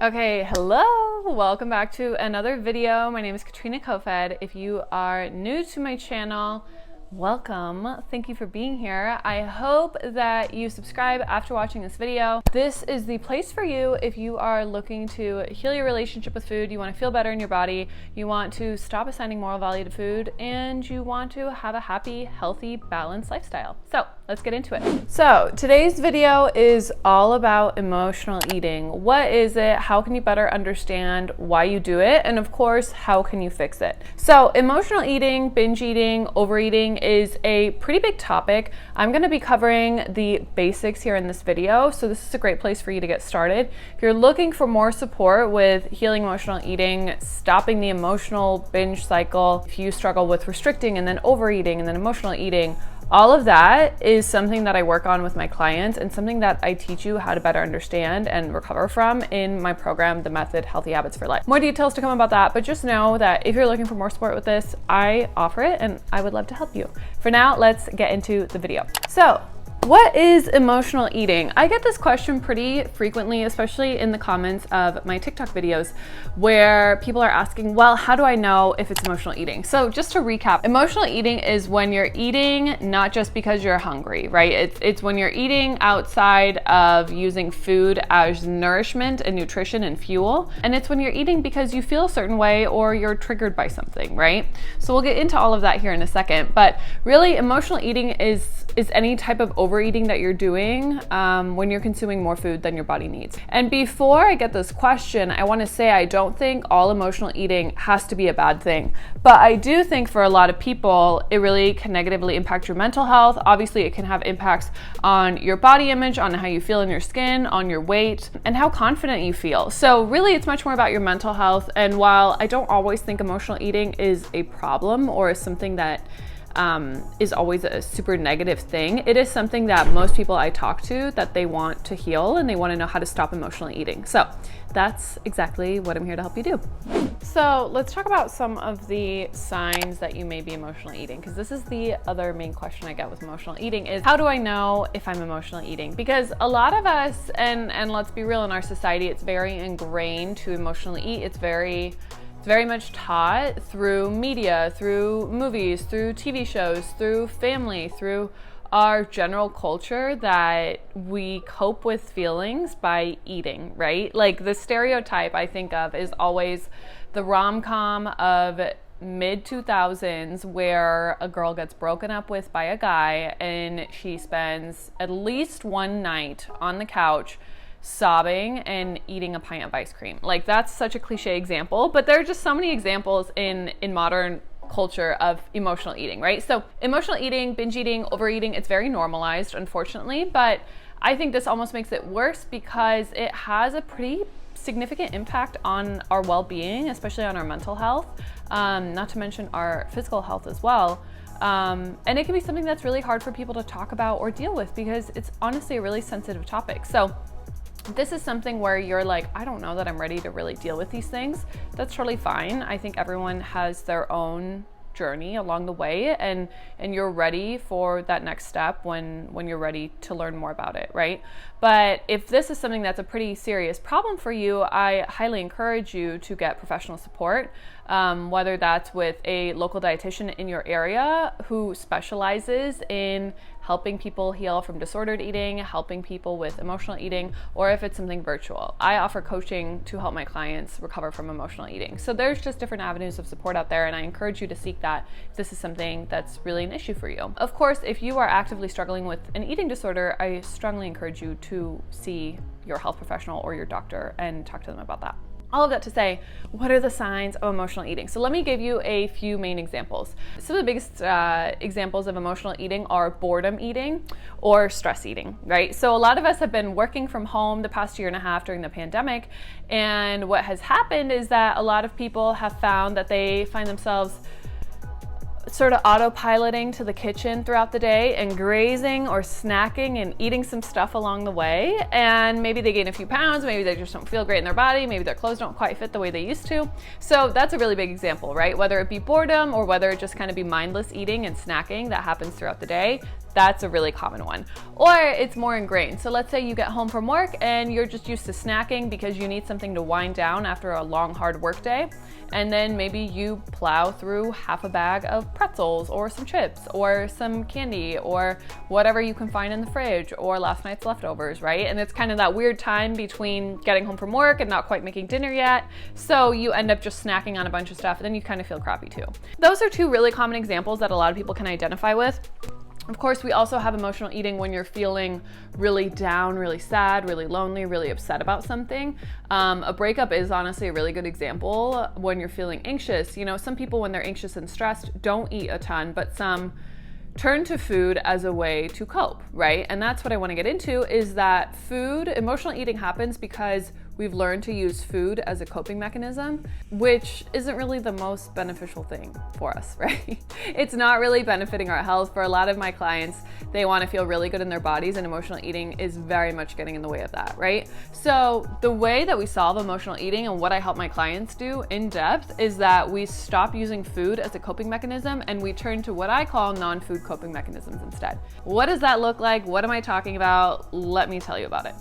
Okay, hello! Welcome back to another video. My name is Kathrine Kofoed. If you are new to my channel, welcome. Thank you for being here. I hope that you subscribe after watching this video. This is the place for you if you are looking to heal your relationship with food, you want to feel better in your body, you want to stop assigning moral value to food, and you want to have a happy, healthy, balanced lifestyle. So let's get into it. So today's video is all about emotional eating. What is it? How can you better understand why you do it? And of course, how can you fix it? So emotional eating, binge eating, overeating is a pretty big topic. I'm going to be covering the basics here in this video. So this is a great place for you to get started. If you're looking for more support with healing emotional eating, stopping the emotional binge cycle, if you struggle with restricting and then overeating and then emotional eating, all of that is something that I work on with my clients and something that I teach you how to better understand and recover from in my program, The Method, Healthy Habits for Life. More details to come about that, but just know that if you're looking for more support with this, I offer it and I would love to help you. For now, let's get into the video. So, what is emotional eating? I get this question pretty frequently, especially in the comments of my TikTok videos, where people are asking, well, how do I know if it's emotional eating? So just to recap, emotional eating is when you're eating not just because you're hungry, right? It's when you're eating outside of using food as nourishment and nutrition and fuel. And it's when you're eating because you feel a certain way or you're triggered by something, right? So we'll get into all of that here in a second. But really, emotional eating is any type of overeating that you're doing when you're consuming more food than your body needs. And before I get this question, I want to say I don't think all emotional eating has to be a bad thing, but I do think for a lot of people, it really can negatively impact your mental health. Obviously, it can have impacts on your body image, on how you feel in your skin, on your weight, and how confident you feel. So really, it's much more about your mental health. And while I don't always think emotional eating is a problem or is something that is always a super negative thing, it is something that most people I talk to that they want to heal and they want to know how to stop emotional eating. So that's exactly what I'm here to help you do. So let's talk about some of the signs that you may be emotionally eating, because this is the other main question I get with emotional eating is, how do I know if I'm emotionally eating? Because a lot of us, and let's be real, in our society, it's very ingrained to emotionally eat. It's very much taught through media, through movies, through TV shows, through family, through our general culture that we cope with feelings by eating, right? Like the stereotype I think of is always the rom-com of mid-2000s where a girl gets broken up with by a guy and she spends at least one night on the couch sobbing and eating a pint of ice cream. Like, that's such a cliche example, but there are just so many examples in modern culture of emotional eating, right? So emotional eating, binge eating, overeating, it's very normalized, unfortunately, but I think this almost makes it worse because it has a pretty significant impact on our well-being, especially on our mental health, not to mention our physical health as well. And it can be something that's really hard for people to talk about or deal with because it's honestly a really sensitive topic. So this is something where you're like, I don't know that I'm ready to really deal with these things. That's totally fine. I think everyone has their own journey along the way, and you're ready for that next step when you're ready to learn more about it, right? But if this is something that's a pretty serious problem for you, I highly encourage you to get professional support, whether that's with a local dietitian in your area who specializes in helping people heal from disordered eating, helping people with emotional eating, or if it's something virtual. I offer coaching to help my clients recover from emotional eating. So there's just different avenues of support out there, and I encourage you to seek that if this is something that's really an issue for you. Of course, if you are actively struggling with an eating disorder, I strongly encourage you to see your health professional or your doctor and talk to them about that. All of that to say, what are the signs of emotional eating? So let me give you a few main examples. Some of the biggest examples of emotional eating are boredom eating or stress eating, right? So a lot of us have been working from home the past year and a half during the pandemic, and what has happened is that a lot of people have found that they find themselves sort of autopiloting to the kitchen throughout the day and grazing or snacking and eating some stuff along the way. And maybe they gain a few pounds, maybe they just don't feel great in their body, maybe their clothes don't quite fit the way they used to. So that's a really big example, right? Whether it be boredom or whether it just kind of be mindless eating and snacking that happens throughout the day, That's a really common one. Or it's more ingrained. So let's say you get home from work and you're just used to snacking because you need something to wind down after a long, hard work day. And then maybe you plow through half a bag of pretzels or some chips or some candy or whatever you can find in the fridge or last night's leftovers, right? And it's kind of that weird time between getting home from work and not quite making dinner yet. So you end up just snacking on a bunch of stuff and then you kind of feel crappy too. Those are two really common examples that a lot of people can identify with. Of course, we also have emotional eating when you're feeling really down, really sad, really lonely, really upset about something. A breakup is honestly a really good example when you're feeling anxious. You know, some people when they're anxious and stressed don't eat a ton, but some turn to food as a way to cope, right? And that's what I want to get into, is that emotional eating happens because we've learned to use food as a coping mechanism, which isn't really the most beneficial thing for us, right? It's not really benefiting our health. For a lot of my clients, they want to feel really good in their bodies, and emotional eating is very much getting in the way of that, right? So the way that we solve emotional eating and what I help my clients do in depth is that we stop using food as a coping mechanism and we turn to what I call non-food coping mechanisms instead. What does that look like? What am I talking about? Let me tell you about it.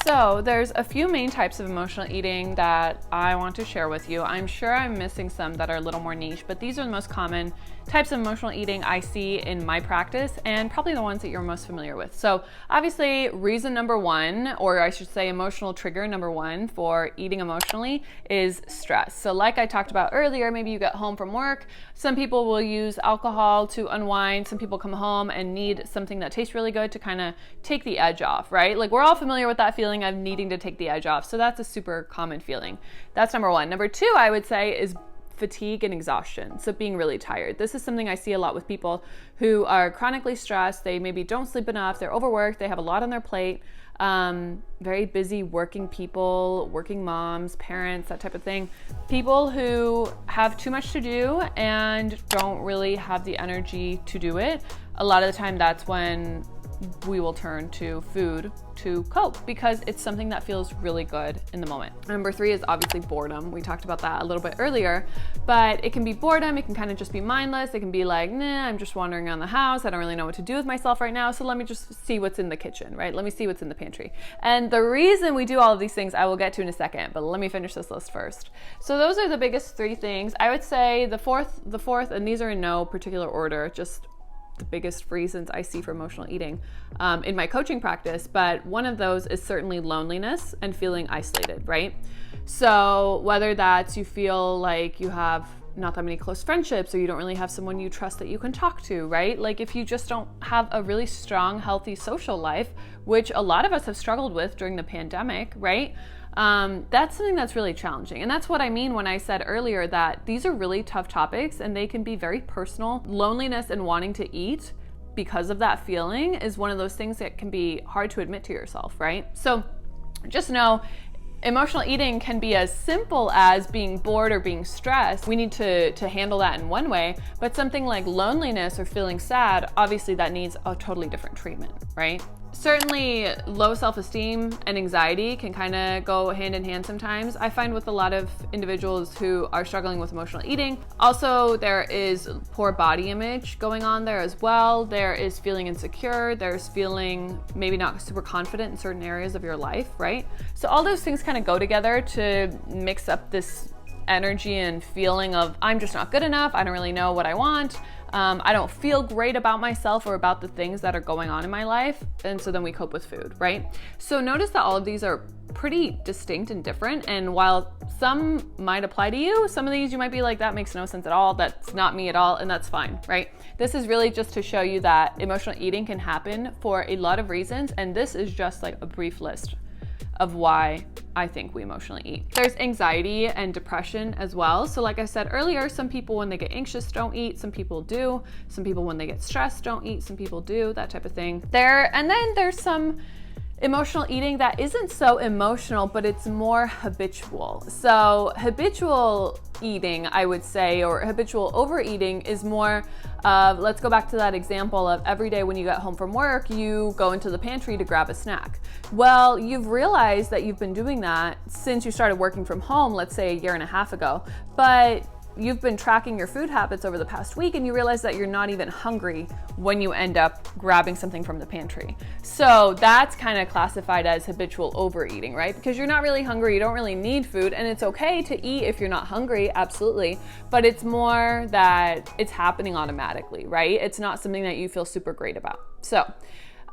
So there's a few main types of emotional eating that I want to share with you. I'm sure I'm missing some that are a little more niche, but these are the most common types of emotional eating I see in my practice and probably the ones that you're most familiar with. So obviously reason number one, or I should say emotional trigger number one for eating emotionally is stress. So like I talked about earlier, maybe you get home from work. Some people will use alcohol to unwind. Some people come home and need something that tastes really good to kind of take the edge off, right? Like we're all familiar with that feeling of needing to take the edge off. So that's a super common feeling. That's number one. Number two, I would say, is fatigue and exhaustion. So being really tired. This is something I see a lot with people who are chronically stressed. They maybe don't sleep enough. They're overworked. They have a lot on their plate. Very busy working people, working moms, parents, that type of thing. People who have too much to do and don't really have the energy to do it. A lot of the time that's when we will turn to food to cope because it's something that feels really good in the moment. Number three is obviously boredom. We talked about that a little bit earlier, but it can be boredom. It can kind of just be mindless. It can be like, nah, I'm just wandering around the house. I don't really know what to do with myself right now. So let me just see what's in the kitchen, right? Let me see what's in the pantry. And the reason we do all of these things, I will get to in a second, but let me finish this list first. So those are the biggest three things. I would say the fourth, and these are in no particular order, just the biggest reasons I see for emotional eating in my coaching practice, but one of those is certainly loneliness and feeling isolated, right? So whether that's you feel like you have not that many close friendships or you don't really have someone you trust that you can talk to, right? Like if you just don't have a really strong, healthy social life, which a lot of us have struggled with during the pandemic, right? That's something that's really challenging. And that's what I mean when I said earlier that these are really tough topics and they can be very personal. Loneliness and wanting to eat because of that feeling is one of those things that can be hard to admit to yourself, right? So just know emotional eating can be as simple as being bored or being stressed. We need to handle that in one way, but something like loneliness or feeling sad, obviously that needs a totally different treatment, right? Certainly low self-esteem and anxiety can kind of go hand in hand sometimes. I find with a lot of individuals who are struggling with emotional eating. Also, there is poor body image going on there as well. There is feeling insecure. There's feeling maybe not super confident in certain areas of your life, right? So all those things kind of go together to mix up this energy and feeling of I'm just not good enough. I don't really know what I want. I don't feel great about myself or about the things that are going on in my life. And so then we cope with food, right? So notice that all of these are pretty distinct and different. And while some might apply to you, some of these you might be like, that makes no sense at all. That's not me at all. And that's fine, right? This is really just to show you that emotional eating can happen for a lot of reasons. And this is just like a brief list of why I think we emotionally eat. There's anxiety and depression as well. So like I said earlier, some people when they get anxious don't eat, some people do. Some people when they get stressed don't eat, some people do, that type of thing. And then there's some emotional eating that isn't so emotional, but it's more habitual. So habitual eating, I would say, or habitual overeating is more of, let's go back to that example of every day when you get home from work, you go into the pantry to grab a snack. Well, you've realized that you've been doing that since you started working from home, let's say a year and a half ago, but you've been tracking your food habits over the past week and you realize that you're not even hungry when you end up grabbing something from the pantry. So that's kind of classified as habitual overeating, right? Because you're not really hungry, you don't really need food, and it's okay to eat if you're not hungry, absolutely, but it's more that it's happening automatically, right? It's not something that you feel super great about. So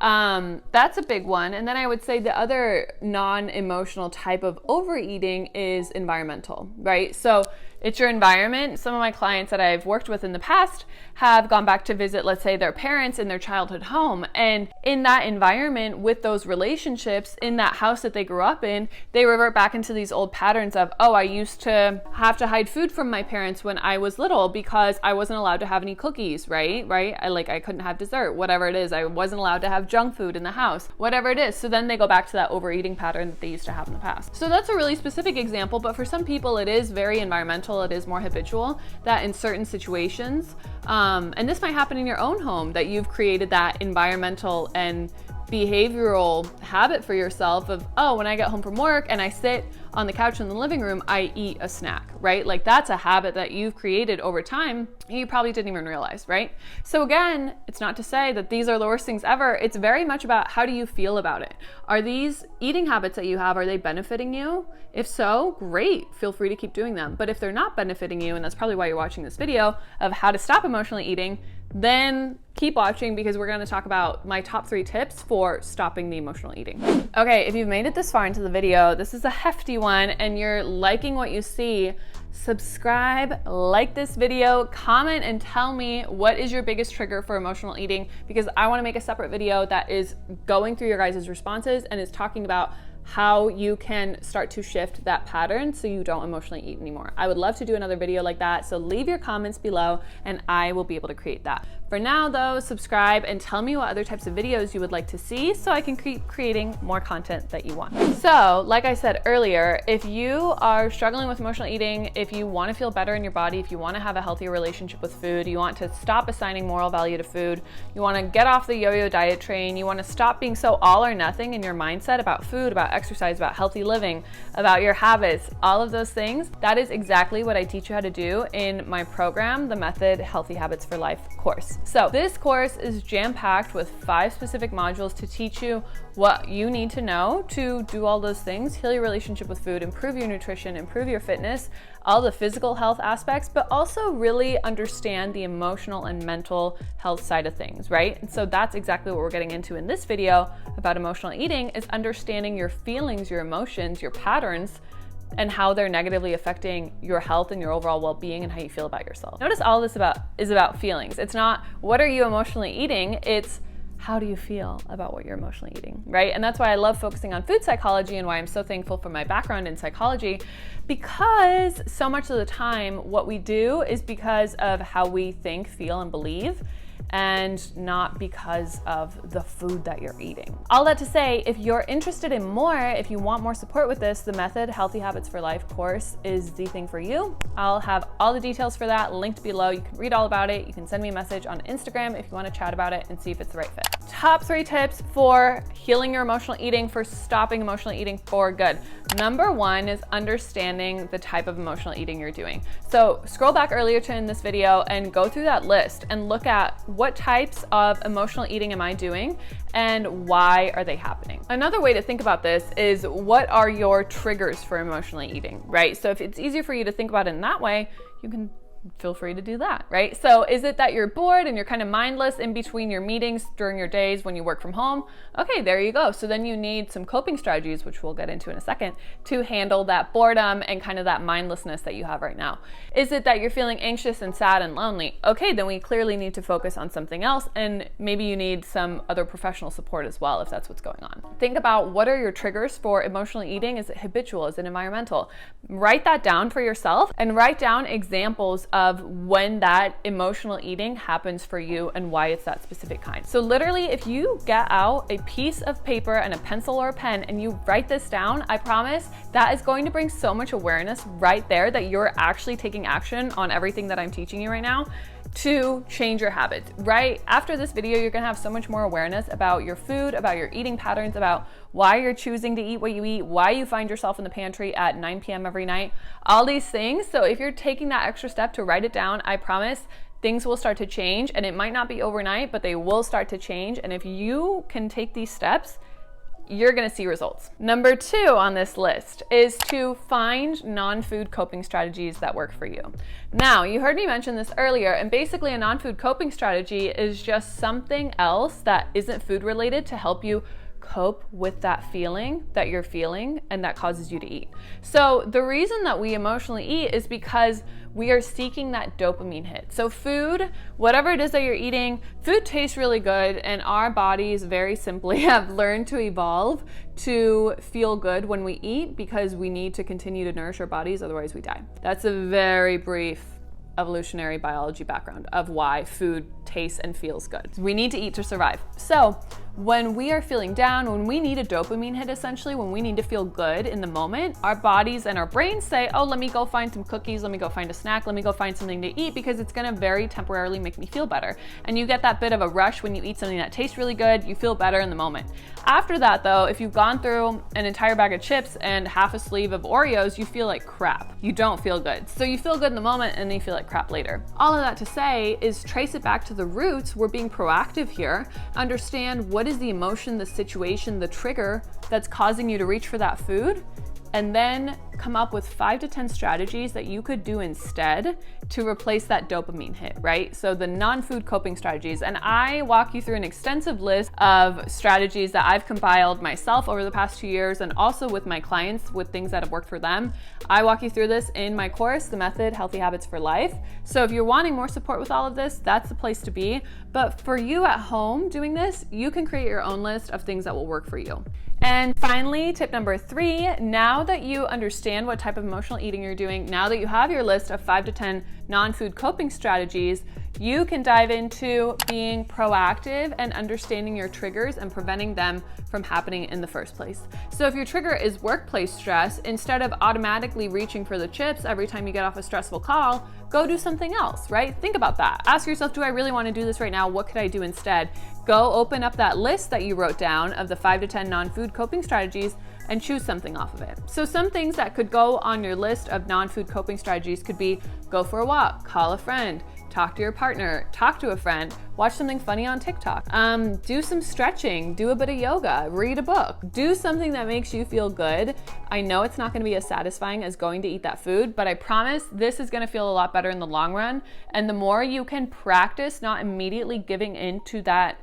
that's a big one. And then I would say the other non-emotional type of overeating is environmental, right? So it's your environment. Some of my clients that I've worked with in the past have gone back to visit, let's say, their parents in their childhood home. And in that environment, with those relationships, in that house that they grew up in, they revert back into these old patterns of, oh, I used to have to hide food from my parents when I was little because I wasn't allowed to have any cookies, right? I couldn't have dessert, whatever it is. I wasn't allowed to have junk food in the house, whatever it is. So then they go back to that overeating pattern that they used to have in the past. So that's a really specific example, but for some people it is very environmental. It is more habitual that in certain situations, and this might happen in your own home, that you've created that environmental and behavioral habit for yourself of, oh, when I get home from work and I sit on the couch in the living room, I eat a snack, right? Like that's a habit that you've created over time and you probably didn't even realize, right? So again, it's not to say that these are the worst things ever. It's very much about how do you feel about it? Are these eating habits that you have, are they benefiting you? If so, great, feel free to keep doing them. But if they're not benefiting you, and that's probably why you're watching this video of how to stop emotionally eating, then keep watching because we're going to talk about my top 3 tips for stopping the emotional eating. Okay, if you've made it this far into the video, this is a hefty one and you're liking what you see, subscribe, like this video, comment, and tell me what is your biggest trigger for emotional eating, because I want to make a separate video that is going through your guys' responses and is talking about how you can start to shift that pattern so you don't emotionally eat anymore. I would love to do another video like that, so leave your comments below and I will be able to create that. For now though, subscribe and tell me what other types of videos you would like to see so I can keep creating more content that you want. So, like I said earlier, if you are struggling with emotional eating, if you want to feel better in your body, if you want to have a healthier relationship with food, you want to stop assigning moral value to food, you want to get off the yo-yo diet train, you want to stop being so all or nothing in your mindset about food, about exercise, about healthy living, about your habits, all of those things, that is exactly what I teach you how to do in my program, the Method Healthy Habits for Life course. So this course is jam-packed with 5 specific modules to teach you what you need to know to do all those things, heal your relationship with food, improve your nutrition, improve your fitness, all the physical health aspects, but also really understand the emotional and mental health side of things, right? And so that's exactly what we're getting into in this video about emotional eating, is understanding your feelings, your emotions, your patterns, and how they're negatively affecting your health and your overall well-being and how you feel about yourself. Notice all this is about feelings. It's not what are you emotionally eating, it's how do you feel about what you're emotionally eating, right? And that's why I love focusing on food psychology and why I'm so thankful for my background in psychology, because so much of the time what we do is because of how we think, feel, and believe, and not because of the food that you're eating. All that to say, if you're interested in more, if you want more support with this, the Method Healthy Habits for Life course is the thing for you. I'll have all the details for that linked below. You can read all about it. You can send me a message on Instagram if you want to chat about it and see if it's the right fit. Top 3 tips for healing your emotional eating, for stopping emotional eating for good. Number 1 is understanding the type of emotional eating you're doing. So scroll back earlier to in this video and go through that list and look at what types of emotional eating am I doing and why are they happening? Another way to think about this is what are your triggers for emotionally eating, right? So if it's easier for you to think about it in that way, you can feel free to do that, right? So is it that you're bored and you're kind of mindless in between your meetings during your days when you work from home? Okay, there you go. So then you need some coping strategies, which we'll get into in a second, to handle that boredom and kind of that mindlessness that you have right now. Is it that you're feeling anxious and sad and lonely? Okay, then we clearly need to focus on something else, and maybe you need some other professional support as well if that's what's going on. Think about what are your triggers for emotional eating. Is it habitual? Is it environmental? Write that down for yourself and write down examples of when that emotional eating happens for you and why it's that specific kind. So literally, if you get out a piece of paper and a pencil or a pen and you write this down, I promise that is going to bring so much awareness right there that you're actually taking action on everything that I'm teaching you right now. to change your habits. Right after this video, you're gonna have so much more awareness about your food, about your eating patterns, about why you're choosing to eat what you eat, why you find yourself in the pantry at 9 p.m. every night, all these things. So if you're taking that extra step to write it down, I promise things will start to change, and it might not be overnight, but they will start to change. And if you can take these steps, you're gonna see results. Number 2 on this list is to find non-food coping strategies that work for you. Now, you heard me mention this earlier, and basically a non-food coping strategy is just something else that isn't food related to help you cope with that feeling that you're feeling and that causes you to eat. So the reason that we emotionally eat is because we are seeking that dopamine hit. So food, whatever it is that you're eating, food tastes really good, and our bodies very simply have learned to evolve to feel good when we eat because we need to continue to nourish our bodies, otherwise we die. That's a very brief evolutionary biology background of why food tastes and feels good. We need to eat to survive. So when we are feeling down, when we need a dopamine hit, essentially, when we need to feel good in the moment, our bodies and our brains say, oh, let me go find some cookies, let me go find a snack, let me go find something to eat because it's gonna very temporarily make me feel better. And you get that bit of a rush when you eat something that tastes really good, you feel better in the moment. After that though, if you've gone through an entire bag of chips and half a sleeve of Oreos, you feel like crap. You don't feel good. So you feel good in the moment and then you feel like crap later. All of that to say is trace it back to the roots. We're being proactive here. Understand what is the emotion, the situation, the trigger that's causing you to reach for that food, and then come up with 5 to 10 strategies that you could do instead to replace that dopamine hit, right? So the non-food coping strategies. And I walk you through an extensive list of strategies that I've compiled myself over the past 2 years and also with my clients with things that have worked for them. I walk you through this in my course, The Method, Healthy Habits for Life. So if you're wanting more support with all of this, that's the place to be. But for you at home doing this, you can create your own list of things that will work for you. And finally, tip number 3, now that you understand what type of emotional eating you're doing, now that you have your list of 5 to 10 non-food coping strategies, you can dive into being proactive and understanding your triggers and preventing them from happening in the first place. So if your trigger is workplace stress, instead of automatically reaching for the chips every time you get off a stressful call, go do something else, right? Think about that. Ask yourself, do I really want to do this right now? What could I do instead? Go open up that list that you wrote down of the 5 to 10 non-food coping strategies and choose something off of it. So some things that could go on your list of non-food coping strategies could be go for a walk, call a friend, talk to your partner, talk to a friend, watch something funny on TikTok, do some stretching, do a bit of yoga, read a book, do something that makes you feel good. I know it's not gonna be as satisfying as going to eat that food, but I promise this is gonna feel a lot better in the long run. And the more you can practice not immediately giving into that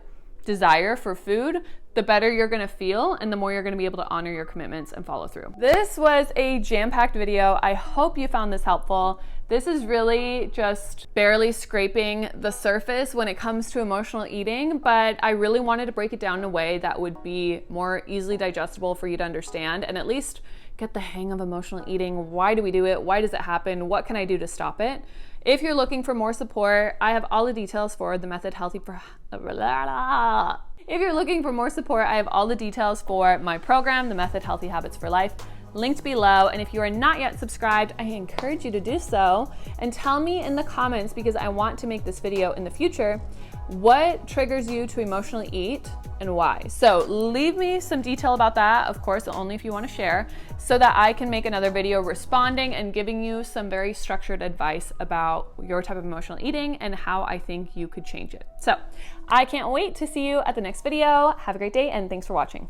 desire for food, the better you're gonna feel and the more you're gonna be able to honor your commitments and follow through. This was a jam-packed video. I hope you found this helpful. This is really just barely scraping the surface when it comes to emotional eating, but I really wanted to break it down in a way that would be more easily digestible for you to understand and at least get the hang of emotional eating. Why do we do it? Why does it happen? What can I do to stop it? If you're looking for more support, I have all the details for the Method Healthy for... If you're looking for more support, I have all the details for my program, The Method Healthy Habits for Life, linked below. And if you are not yet subscribed, I encourage you to do so and tell me in the comments, because I want to make this video in the future, what triggers you to emotionally eat and why. So leave me some detail about that, of course, only if you want to share, so that I can make another video responding and giving you some very structured advice about your type of emotional eating and how I think you could change it. So I can't wait to see you at the next video. Have a great day and thanks for watching.